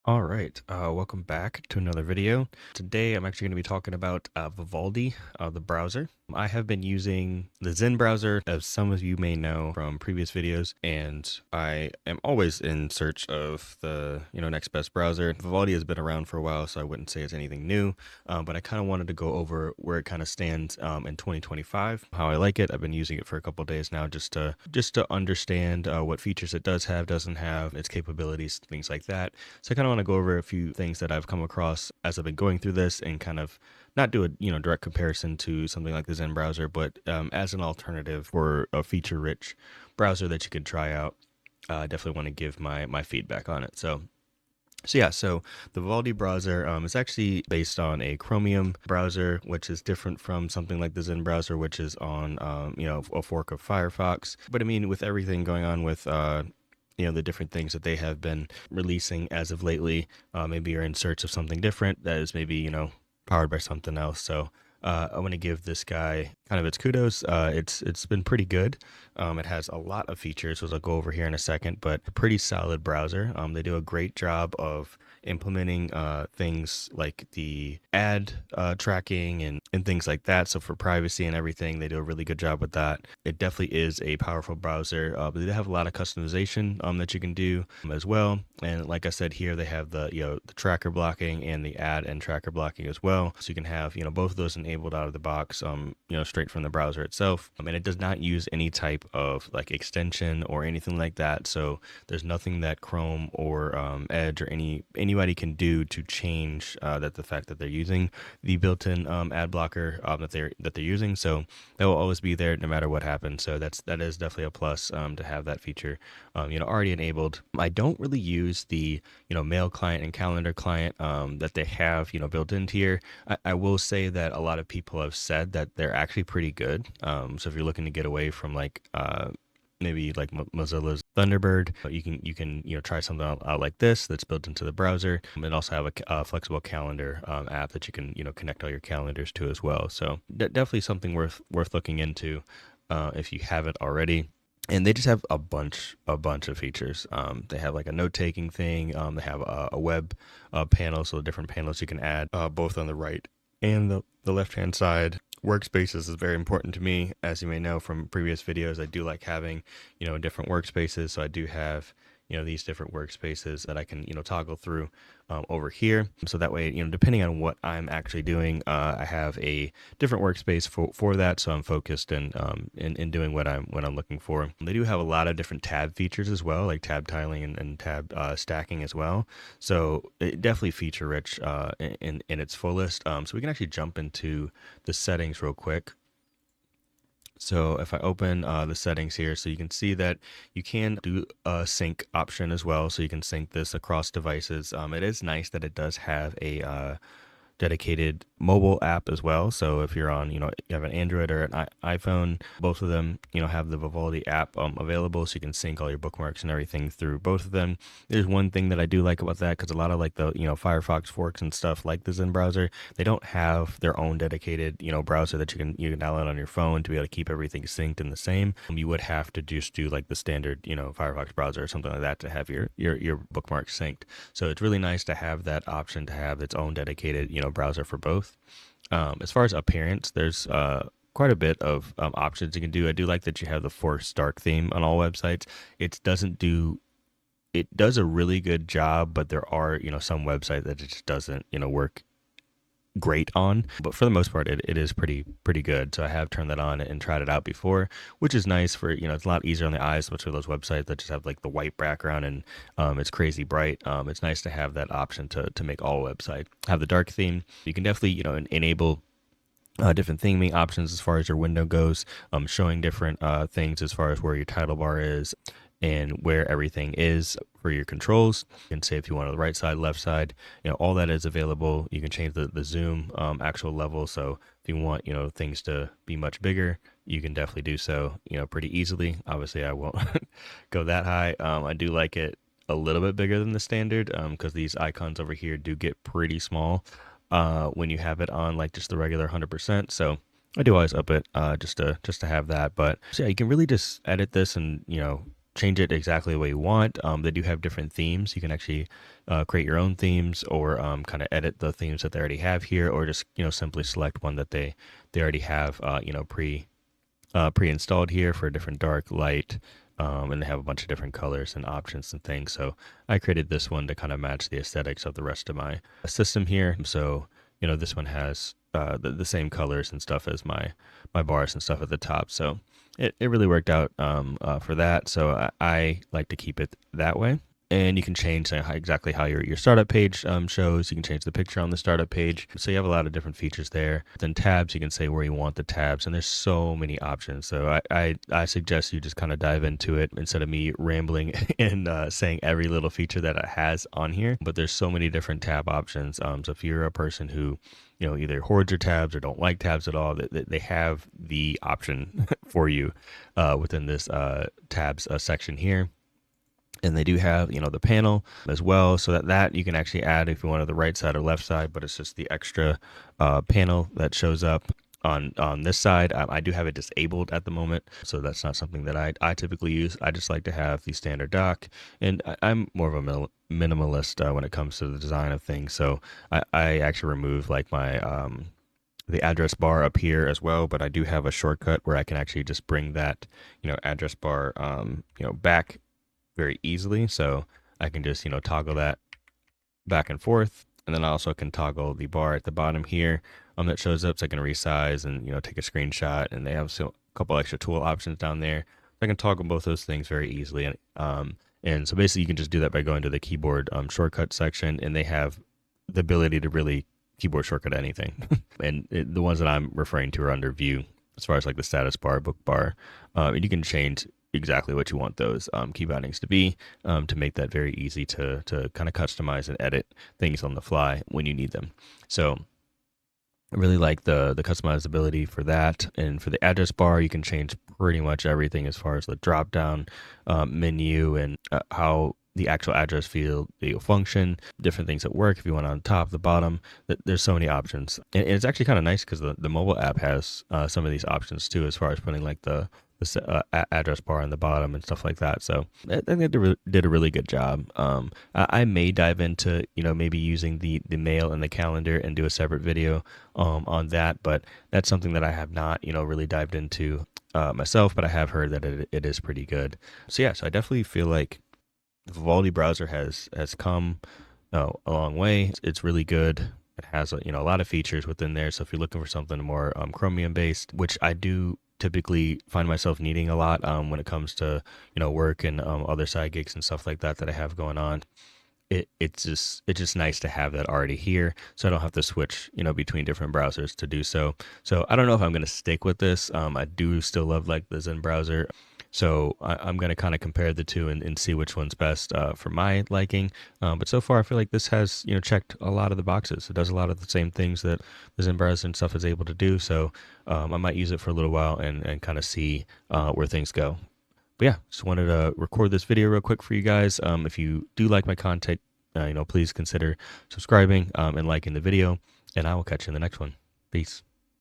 All right, welcome back to another video. Today I'm actually going to be talking about Vivaldi, the browser. I have been using the Zen browser, as some of you may know from previous videos, and I am always in search of the next best browser. Vivaldi has been around for a while, so I wouldn't say it's anything new, but I kind of wanted to go over where it kind of stands in 2025, how I like it. I've been using it for a couple of days now, just to understand what features it does have, doesn't have, its capabilities, things like that. So I kind of want to go over a few things that I've come across as I've been going through this, and kind of not do a direct comparison to something like the Zen browser, but as an alternative for a feature-rich browser that you could try out. I definitely want to give my feedback on it. So the Vivaldi browser is actually based on a Chromium browser, which is different from something like the Zen browser, which is on a fork of Firefox. But I mean, with everything going on with the different things that they have been releasing as of lately, maybe you're in search of something different that is maybe powered by something else. So I want to give this guy kind of its kudos. It's been pretty good. It has a lot of features, which I'll go over here in a second, but a pretty solid browser. They do a great job of implementing things like the ad tracking and things like that. So for privacy and everything, they do a really good job with that. It definitely is a powerful browser, but they have a lot of customization that you can do as well. And like I said here, they have the tracker blocking and the ad and tracker blocking as well. So you can have both of those enabled out of the box, straight from the browser itself. And it does not use any type of like extension or anything like that. So there's nothing that Chrome or Edge or anybody can do to change the fact that they're using the built-in ad blocker that they're using. So that will always be there no matter what happens. So that is definitely a plus to have that feature already enabled. I don't really use the mail client and calendar client that they have built into here. I will say that a lot of people have said that they're actually pretty good. So if you're looking to get away from maybe like Mozilla's Thunderbird, you can try something out like this that's built into the browser, and also have a flexible calendar app that you can connect all your calendars to as well. So definitely something worth looking into if you haven't already. And they just have a bunch of features. They have like a note taking thing. They have a web panel, so different panels you can add both on the right and the left hand side. Workspaces is very important to me, as you may know from previous videos. I do like having different workspaces, so I do have these different workspaces that I can toggle through over here. So that way, depending on what I'm actually doing, I have a different workspace for that, so I'm focused in doing what I'm looking for. They do have a lot of different tab features as well, like tab tiling and tab stacking as well. So it definitely feature rich in its fullest. So we can actually jump into the settings real quick. So if I open the settings here, so you can see that you can do a sync option as well. So you can sync this across devices. It is nice that it does have a dedicated mobile app as well. So if you're on, you have an Android or an iPhone, both of them, have the Vivaldi app available, so you can sync all your bookmarks and everything through both of them. There's one thing that I do like about that, because a lot of like the, Firefox forks and stuff like the Zen browser, they don't have their own dedicated, browser that you can download on your phone to be able to keep everything synced and the same. You would have to just do like the standard, Firefox browser or something like that to have your bookmarks synced. So it's really nice to have that option to have its own dedicated, browser for both. As far as appearance, there's quite a bit of options you can do. I do like that you have the forced dark theme on all websites. It does a really good job, but there are some websites that it just doesn't work great on, but for the most part it is pretty good. So I have turned that on and tried it out before, which is nice for it's a lot easier on the eyes, especially those websites that just have like the white background and it's crazy bright. It's nice to have that option to make all website have the dark theme. You can definitely enable different theming options as far as your window goes, showing different things as far as where your title bar is and where everything is for your controls. You can say if you want on the right side, left side, all that is available. You can change the zoom actual level. So if you want, things to be much bigger, you can definitely do so, pretty easily. Obviously, I won't go that high. I do like it a little bit bigger than the standard because these icons over here do get pretty small when you have it on like just the regular 100%. So I do always up it just to have that. But so yeah, you can really just edit this and change it exactly the way you want. They do have different themes. You can actually create your own themes, or kind of edit the themes that they already have here, or just simply select one that they already have pre-installed here for different dark, light, and they have a bunch of different colors and options and things. So I created this one to kind of match the aesthetics of the rest of my system here. So this one has the same colors and stuff as my bars and stuff at the top. So it really worked out for that. So I like to keep it that way. And you can change exactly how your startup page shows. You can change the picture on the startup page. So you have a lot of different features there. Then tabs, you can say where you want the tabs, and there's so many options. So I suggest you just kind of dive into it instead of me rambling and saying every little feature that it has on here. But there's so many different tab options. So if you're a person who either hoards your tabs or don't like tabs at all, they have the option for you within this tabs section here. And they do have, the panel as well, so that you can actually add if you want to the right side or left side, but it's just the extra panel that shows up on this side. I do have it disabled at the moment, so that's not something that I typically use. I just like to have the standard dock, and I'm more of a minimalist when it comes to the design of things. So I actually remove like my the address bar up here as well, but I do have a shortcut where I can actually just bring that address bar back very easily. So I can just toggle that back and forth, and then I also can toggle the bar at the bottom here that shows up, so I can resize and take a screenshot. And they have a couple extra tool options down there, so I can toggle both those things very easily. And so basically you can just do that by going to the keyboard shortcut section, and they have the ability to really keyboard shortcut anything. And the ones that I'm referring to are under view, as far as like the status bar, book bar, and you can change exactly what you want those key bindings to be, to make that very easy to kind of customize and edit things on the fly when you need them. So I really like the customizability for that. And for the address bar, you can change pretty much everything as far as the drop down menu and how the actual address field will function, different things that work if you want on top, the bottom. There's so many options, and it's actually kind of nice because the mobile app has some of these options too, as far as putting like the address bar on the bottom and stuff like that. So I think they did a really good job. I may dive into maybe using the mail and the calendar and do a separate video on that, but that's something that I have not really dived into myself, but I have heard that it is pretty good. So yeah, so I definitely feel like the Vivaldi browser has come a long way. It's really good. It has a lot of features within there. So if you're looking for something more Chromium based, which I do typically find myself needing a lot when it comes to work and other side gigs and stuff like that I have going on, it's just nice to have that already here, so I don't have to switch between different browsers to do so. So I don't know if I'm going to stick with this. I do still love like the Zen browser. So I'm going to kind of compare the two and see which one's best for my liking. But so far, I feel like this has, checked a lot of the boxes. It does a lot of the same things that the Zen browser and stuff is able to do. So I might use it for a little while and kind of see where things go. But yeah, just wanted to record this video real quick for you guys. If you do like my content, please consider subscribing and liking the video. And I will catch you in the next one. Peace.